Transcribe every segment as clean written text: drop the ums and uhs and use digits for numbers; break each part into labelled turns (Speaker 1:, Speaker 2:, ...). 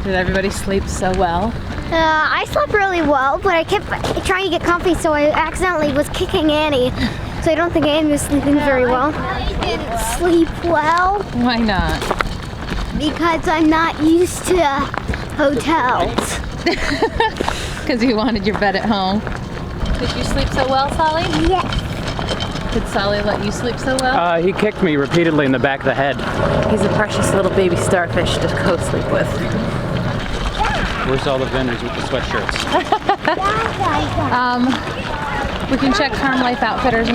Speaker 1: Did everybody sleep so well?
Speaker 2: I slept really well, but I kept trying to get comfy, so I accidentally was kicking Annie. So I don't think Annie was sleeping very well. I didn't sleep well.
Speaker 1: Why not?
Speaker 2: Because I'm not used to hotels.
Speaker 1: Because you wanted your bed at home. Did you sleep so well, Solly?
Speaker 2: Yes.
Speaker 1: Did Solly let you sleep so well?
Speaker 3: He kicked me repeatedly in the back of the head.
Speaker 1: He's a precious little baby starfish to co-sleep with.
Speaker 3: Where's all the vendors with the sweatshirts?
Speaker 1: We can check Farm Life Outfitters.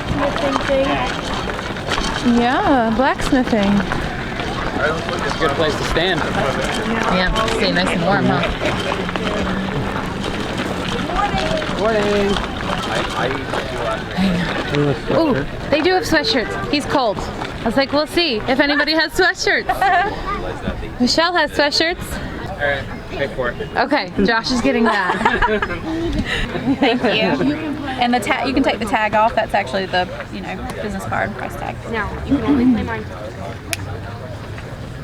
Speaker 1: Yeah, blacksmithing.
Speaker 3: It's a good place to stand.
Speaker 1: Yeah, stay nice and warm, huh?
Speaker 3: Morning.
Speaker 1: Ooh, they do have sweatshirts. He's cold. I was like, we'll see if anybody has sweatshirts. Michelle has sweatshirts.
Speaker 3: All right, pay for it.
Speaker 1: Okay, Josh is getting that.
Speaker 4: Thank you. And the tag, you can take the tag off. That's actually the, business card price tag.
Speaker 2: No, you can only play mine.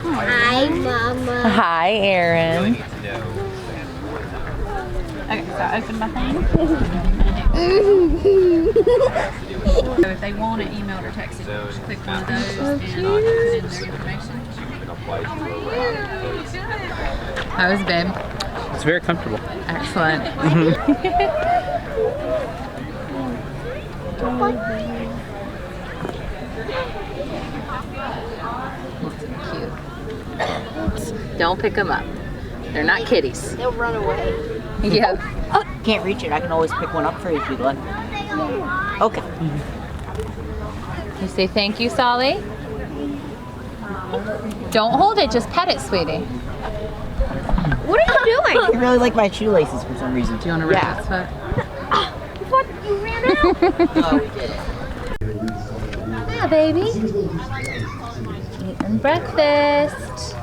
Speaker 2: Hi, Mama.
Speaker 1: Hi, Aaron.
Speaker 4: Okay, so I opened my thing. So if they want it, emailed or texted, just click one of those and put in their information.
Speaker 1: How was babe?
Speaker 3: It's very comfortable.
Speaker 1: Excellent. Cute. Don't pick them up. They're not kitties.
Speaker 2: They'll run away.
Speaker 1: Yeah.
Speaker 5: Can't reach it. I can always pick one up for you if you'd like. Okay.
Speaker 1: You say thank you, Solly. Don't hold it. Just pet it, sweetie.
Speaker 2: What are you doing?
Speaker 5: I really like my shoelaces for some reason.
Speaker 1: Do you want to rip
Speaker 5: Yeah.
Speaker 1: that foot?
Speaker 2: What? You ran out?
Speaker 5: Oh, we did it.
Speaker 1: Yeah, baby. Eating breakfast.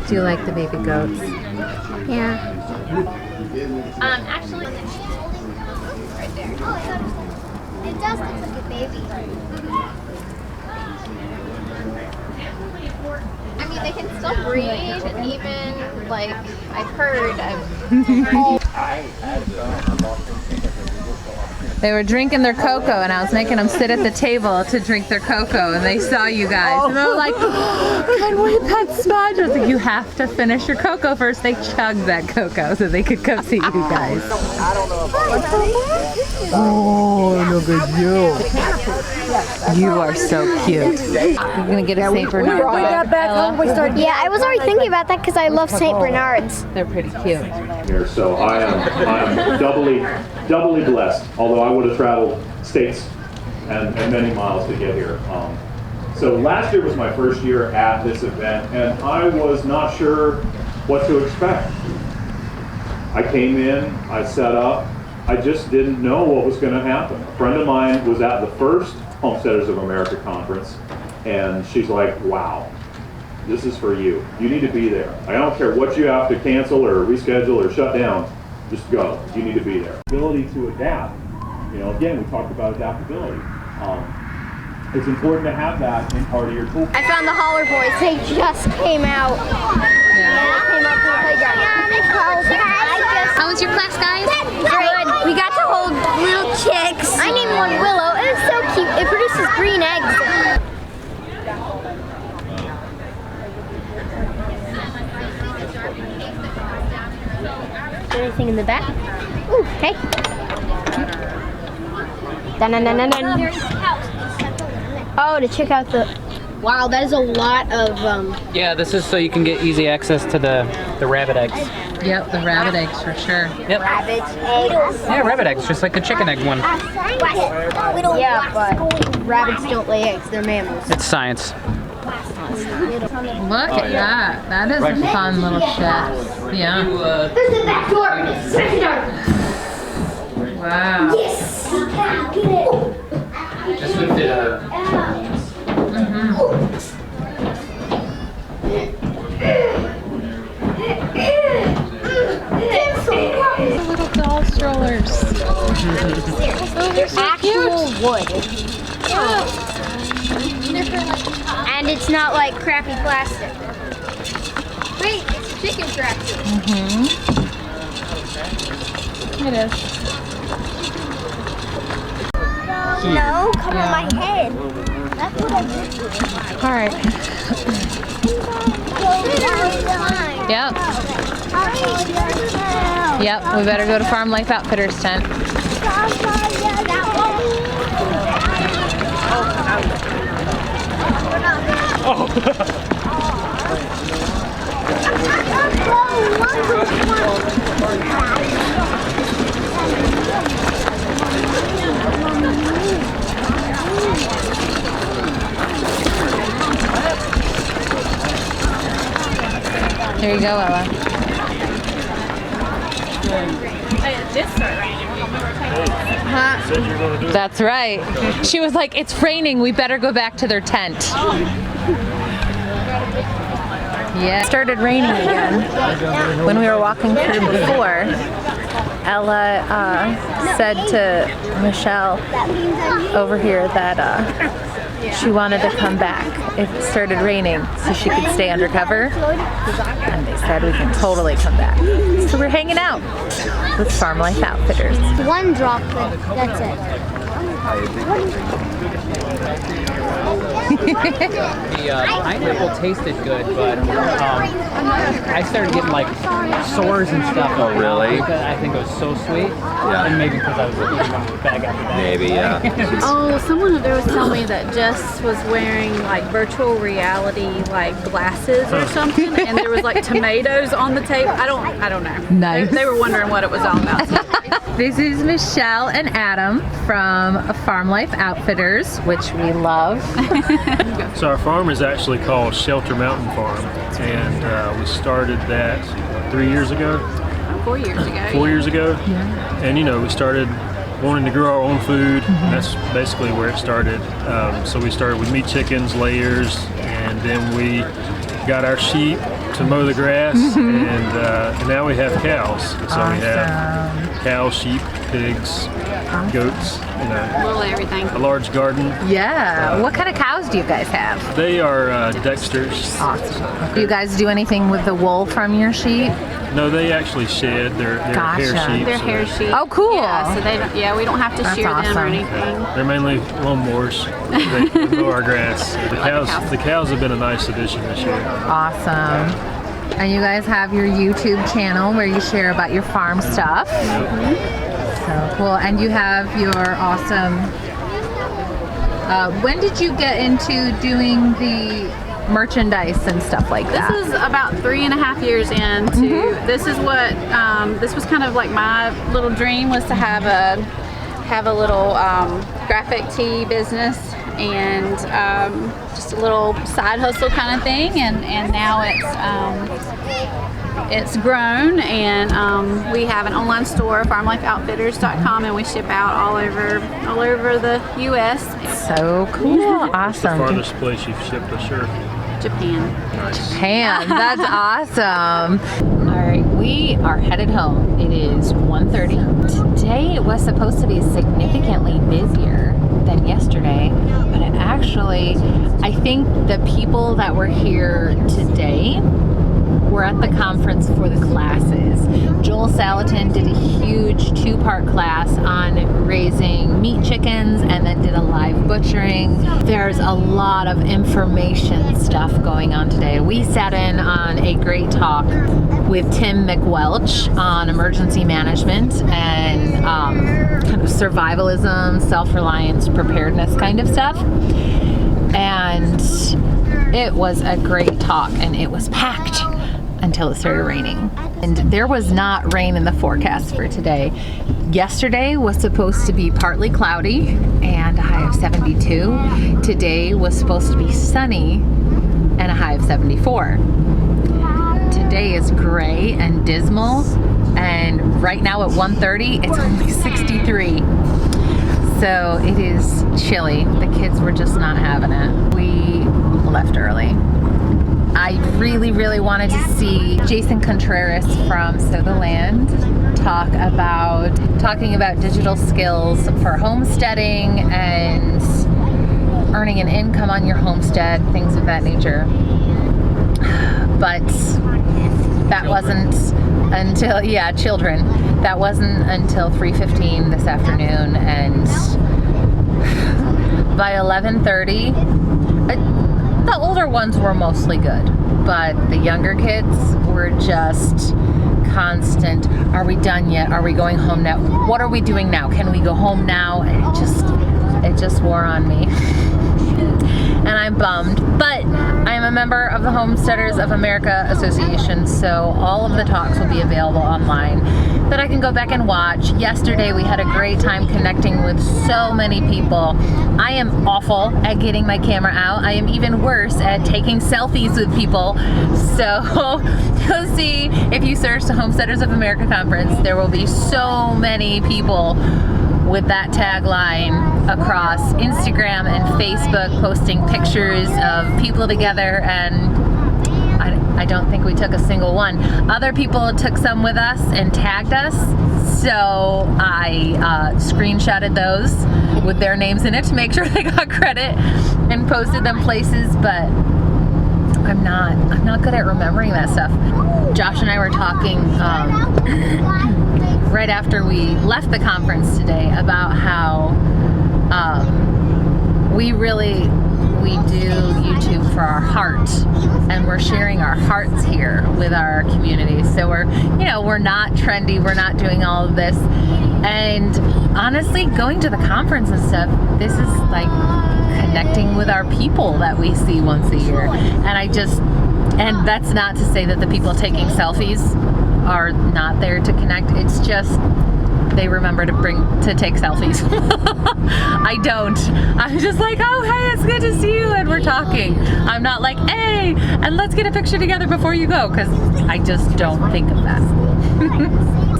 Speaker 1: Do you like the baby goats?
Speaker 2: Yeah.
Speaker 1: Actually,
Speaker 2: Right there. Oh, it does look like a baby.
Speaker 6: I mean, they can still breed, even, like, I've heard of...
Speaker 1: they were drinking their cocoa, and I was making them sit at the table to drink their cocoa, and they saw you guys, and they were like, "Can we pet Smudge?" I was like, "You have to finish your cocoa first." They chugged that cocoa so they could come see you guys. Oh, look at you! You are so cute. You're gonna get a Saint Bernard dog, Ella?
Speaker 2: Yeah, I was already thinking about that because I love St. Bernards.
Speaker 1: They're pretty cute.
Speaker 7: Here, so I am doubly blessed. Although I would have traveled states and many miles to get here. So last year was my first year at this event, and I was not sure what to expect. I came in, I set up, I just didn't know what was going to happen. A friend of mine was at the first Homesteaders of America conference, and she's like, "Wow, this is for you. You need to be there. I don't care what you have to cancel or reschedule or shut down. Just go. You need to be there." Ability to adapt. Again, we talked about adaptability. It's important to have that in part of your toolkit.
Speaker 2: I found the Holler Boys. They just came out.
Speaker 1: Yeah.
Speaker 2: They came out from the playground.
Speaker 1: How was your class, guys?
Speaker 2: Good. We got to hold little chicks. I named one Willow. It was so cute. It produces green eggs. Is there anything in the back? Ooh, hey. Dun, dun, dun, dun, dun. Oh, to check out the... Wow, that is a lot of...
Speaker 3: Yeah, this is so you can get easy access to the rabbit eggs.
Speaker 1: Yep, the rabbit eggs for sure.
Speaker 3: Yep.
Speaker 2: rabbit eggs.
Speaker 3: Yeah, rabbit eggs, just like the chicken egg one.
Speaker 2: Yeah, but rabbits don't lay eggs. They're mammals.
Speaker 3: It's science.
Speaker 1: Look at that. That is a fun little shed. Yeah.
Speaker 2: There's the back door. Back door.
Speaker 1: Wow.
Speaker 2: Yes. Get it.
Speaker 3: Just with the...
Speaker 1: Little doll strollers.
Speaker 2: Actual wood. And it's not like crappy plastic.
Speaker 6: chicken scratcher.
Speaker 1: It is.
Speaker 2: No, come on my head. That's what I did.
Speaker 1: All right. Yep. Yep. We better go to Farm Life Outfitters tent. There you go, Ella.
Speaker 4: It did start raining.
Speaker 1: That's right. She was like, it's raining, we better go back to their tent. Yeah. It started raining again. When we were walking through before, Ella said to Michelle over here that she wanted to come back if it started raining so she could stay undercover. And they said we can totally come back. So we're hanging out with Farm Life Outfitters.
Speaker 2: One droplet, that's it.
Speaker 3: The pineapple tasted good, but I started getting like sores and stuff.
Speaker 8: Oh, really?
Speaker 3: I think it was so sweet.
Speaker 8: Yeah.
Speaker 3: And maybe because I was eating a bag after bag.
Speaker 8: Maybe, yeah.
Speaker 4: Oh, someone there was telling me that Jess was wearing like virtual reality like glasses or something, and there was like tomatoes on the table. I don't know.
Speaker 1: Nice.
Speaker 4: They were wondering what it was all about.
Speaker 1: This is Michelle and Adam from Farm Life Outfitters, which we love.
Speaker 9: So our farm is actually called Shelter Mountain Farm, and we started that 3 years ago.
Speaker 4: 4 years ago.
Speaker 9: 4 years ago, and we started wanting to grow our own food. And that's basically where it started. So we started with meat chickens, layers, and then we got our sheep to mow the grass, and now we have cows. So we have cows, sheep, pigs, goats,
Speaker 4: A little everything.
Speaker 9: a large garden.
Speaker 1: Yeah. What kind of cows do you guys have?
Speaker 9: They are Dexters.
Speaker 1: Awesome. Do you guys do anything with the wool from your sheep?
Speaker 9: No, they actually shed. They're
Speaker 1: Gotcha.
Speaker 9: hair sheep.
Speaker 4: Their
Speaker 9: so
Speaker 4: hair sheep.
Speaker 1: Oh, cool.
Speaker 4: Yeah, so they don't. Yeah, we don't have to
Speaker 1: That's
Speaker 4: shear them
Speaker 1: awesome.
Speaker 4: or anything.
Speaker 9: They're mainly lawnmowers. They mow our grass. The cows have been a nice addition this year.
Speaker 1: Awesome. And you guys have your YouTube channel where you share about your farm stuff. So cool. And you have your awesome. When did you get into doing the merchandise and stuff like that?
Speaker 4: This is about 3.5 years into. This is what. This was kind of like my little dream was to have a little graphic tee business and just a little side hustle kind of thing. And now it's grown, and we have an online store, farmlifeoutfitters.com, and we ship out all over the U.S.
Speaker 1: So cool.
Speaker 9: The
Speaker 1: Awesome.
Speaker 9: farthest place you've shipped a shirt.
Speaker 4: Japan.
Speaker 1: Japan. That's awesome. All right, we are headed home. It is 1:30. Today was supposed to be significantly busier than yesterday, but it actually, I think the people that were here today were at the conference for the classes. Joel Salatin did a huge 2-part class on raising meat chickens and then did a live butchering. There's a lot of information stuff going on today. We sat in on a great talk with Tim McWelch on emergency management and kind of survivalism, self-reliance, preparedness kind of stuff. And it was a great talk, and it was packed until it started raining. And there was not rain in the forecast for today. Yesterday was supposed to be partly cloudy and a high of 72. Today was supposed to be sunny and a high of 74. Today is gray and dismal, and right now at 1:30 it's only 63. So it is chilly. The kids were just not having it. We left early. I really, really wanted to see Jason Contreras from Sow the Land talking about digital skills for homesteading and earning an income on your homestead, things of that nature. But That wasn't until, yeah, children. That wasn't until 3:15 this afternoon, and by 11:30, the older ones were mostly good, but the younger kids were just constant. Are we done yet? Are we going home now? What are we doing now? Can we go home now? And it just wore on me. And I'm bummed, but I am a member of the Homesteaders of America Association, so all of the talks will be available online that I can go back and watch. Yesterday we had a great time connecting with so many people. I am awful at getting my camera out. I am even worse at taking selfies with people. So you'll see, if you search the Homesteaders of America conference, there will be so many people with that tagline across Instagram and Facebook, posting pictures of people together, and I don't think we took a single one. Other people took some with us and tagged us, so I screenshotted those with their names in it to make sure they got credit and posted them places, but I'm not good at remembering that stuff. Josh and I were talking right after we left the conference today about how we do YouTube for our heart, and we're sharing our hearts here with our community. So we're not trendy, we're not doing all of this. And honestly, going to the conference and stuff, this is like connecting with our people that we see once a year. And that's not to say that the people taking selfies are not there to connect. It's just they remember to take selfies. I don't. I'm just like, oh, hey, it's good to see you, and we're talking. I'm not like, hey, and let's get a picture together before you go, because I just don't think of that.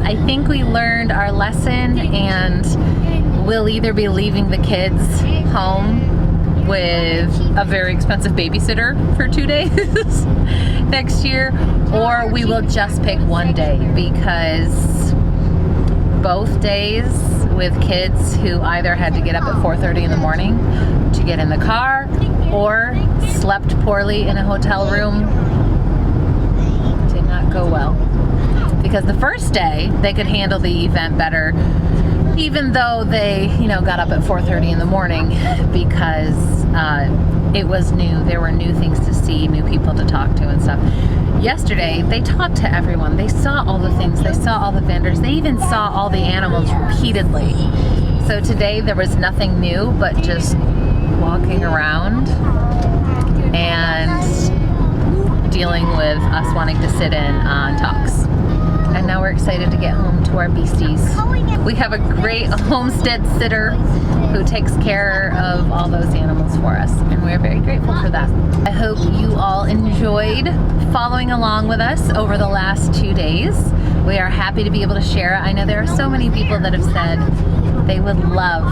Speaker 1: I think we learned our lesson, and we'll either be leaving the kids home with a very expensive babysitter for 2 days next year, or we will just pick one day, because both days with kids who either had to get up at 4:30 in the morning to get in the car or slept poorly in a hotel room did not go well. Because the first day they could handle the event better, even though they, got up at 4:30 in the morning, because it was new. There were new things to see, new people to talk to and stuff. Yesterday, they talked to everyone. They saw all the things. They saw all the vendors. They even saw all the animals repeatedly. So today, there was nothing new but just walking around and dealing with us wanting to sit in on talks. And now we're excited to get home to our beasties. We have a great homestead sitter who takes care of all those animals for us, and we're very grateful for that. I hope you all enjoyed following along with us over the last 2 days. We are happy to be able to share it. I know there are so many people that have said they would love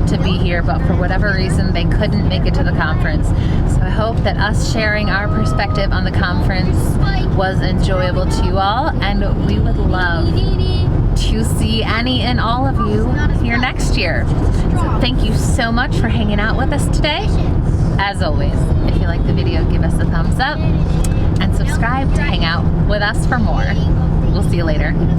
Speaker 1: to be here, but for whatever reason they couldn't make it to the conference. So I hope that us sharing our perspective on the conference was enjoyable to you all, and we would love to see any and all of you here next year. So thank you so much for hanging out with us today. As always, if you like the video, give us a thumbs up and subscribe to hang out with us for more. We'll see you later.